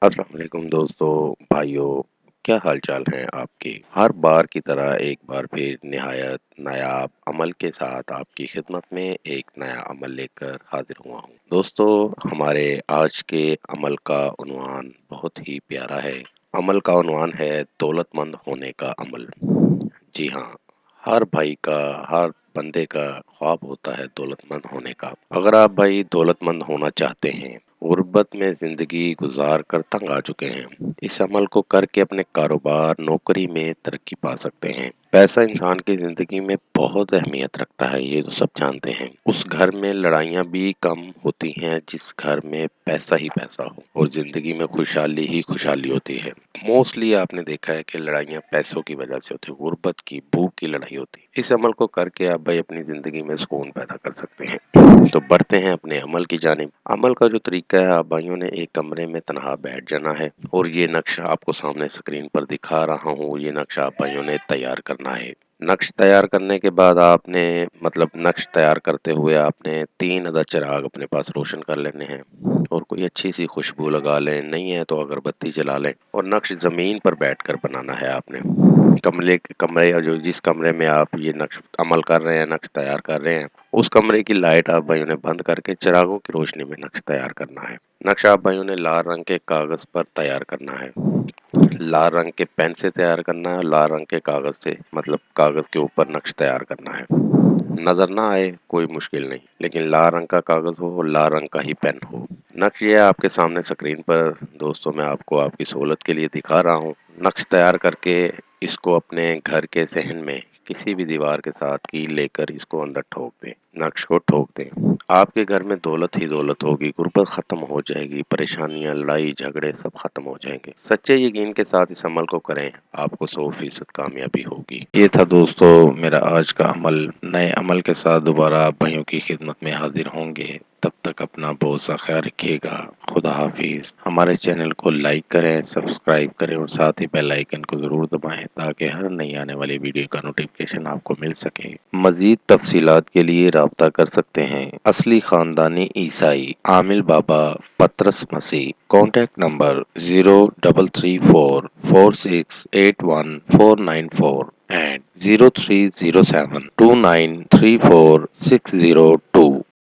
السلام علیکم دوستو، بھائیوں، کیا حال چال ہیں آپ کے؟ ہر بار کی طرح ایک بار پھر نہایت نایاب عمل کے ساتھ آپ کی خدمت میں ایک نیا عمل لے کر حاضر ہوا ہوں۔ دوستو، ہمارے آج کے عمل کا عنوان بہت ہی پیارا ہے۔ عمل کا عنوان ہے دولت مند ہونے کا عمل۔ جی ہاں، ہر بھائی کا، ہر بندے کا خواب ہوتا ہے دولت مند ہونے کا۔ اگر آپ بھائی دولت مند ہونا چاہتے ہیں، غربت میں زندگی گزار کر تنگ آ چکے ہیں، اس عمل کو کر کے اپنے کاروبار، نوکری میں ترقی پا سکتے ہیں۔ پیسہ انسان کی زندگی میں بہت اہمیت رکھتا ہے، یہ تو سب جانتے ہیں۔ اس گھر میں لڑائیاں بھی کم ہوتی ہیں جس گھر میں پیسہ ہی پیسہ ہو، اور زندگی میں خوشحالی ہی خوشحالی ہوتی ہے۔ موسٹلی آپ نے دیکھا ہے کہ لڑائیاں پیسوں کی وجہ سے ہوتی ہیں، غربت کی، بھوک کی لڑائی ہوتی ہے۔ اس عمل کو کر کے آپ بھائی اپنی زندگی میں سکون پیدا کر سکتے ہیں۔ تو بڑھتے ہیں اپنے عمل کی جانب۔ عمل کا جو طریقہ ہے، آپ بھائیوں نے ایک کمرے میں تنہا بیٹھ جانا ہے، اور یہ نقشہ آپ کو سامنے اسکرین پر دکھا رہا ہوں، یہ نقشہ آپ بھائیوں نے تیار کرنا ہے۔ نقش تیار کرنے کے بعد آپ نے نقش تیار کرتے ہوئے آپ نے 3 عدد چراغ اپنے پاس روشن کر لینے ہیں، اور کوئی اچھی سی خوشبو لگا لیں، نہیں ہے تو اگربتی جلا لیں، اور نقش زمین پر بیٹھ کر بنانا ہے آپ نے۔ کمرے یا جس کمرے میں آپ یہ نقش عمل کر رہے ہیں، نقش تیار کر رہے ہیں، اس کمرے کی لائٹ آپ بھائیوں نے بند کر کے چراغوں کی روشنی میں نقش تیار کرنا ہے۔ نقش آپ بھائیوں نے لال رنگ کے کاغذ پر تیار کرنا ہے۔ لال رنگ کے پین سے تیار کرنا ہے، لال رنگ کے کاغذ سے، کاغذ کے اوپر نقش تیار کرنا ہے۔ نظر نہ آئے کوئی مشکل نہیں، لیکن لال رنگ کا کاغذ ہو اور لال رنگ کا ہی پین ہو۔ نقش یہ آپ کے سامنے اسکرین پر دوستوں میں آپ کو آپ کی سہولت کے لیے دکھا رہا ہوں۔ نقش تیار کر کے اس کو اپنے گھر کے صحن میں کسی بھی دیوار کے ساتھ کی لے کر اس کو اندر ٹھوک دیں، نقش کو ٹھوک دیں۔ آپ کے گھر میں دولت ہی دولت ہوگی، غربت ختم ہو جائے گی، پریشانیاں، لڑائی جھگڑے سب ختم ہو جائیں گے۔ سچے یقین کے ساتھ اس عمل کو کریں، آپ کو 100% کامیابی ہوگی۔ یہ تھا دوستو میرا آج کا عمل۔ نئے عمل کے ساتھ دوبارہ آپ بھائیوں کی خدمت میں حاضر ہوں گے۔ تب تک اپنا بہت سا خیال رکھیے گا۔ خدا حافظ۔ ہمارے چینل کو لائک کریں، سبسکرائب کریں، اور ساتھ ہی بیل آئیکن کو ضرور دبائیں تاکہ ہر نئی آنے والی ویڈیو کا نوٹیفکیشن آپ کو مل سکے۔ مزید تفصیلات کے لیے رابطہ کر سکتے ہیں۔ اصلی خاندانی عیسائی عامل بابا پطرس مسیح۔ Contact number 030746819494 and 030729346002۔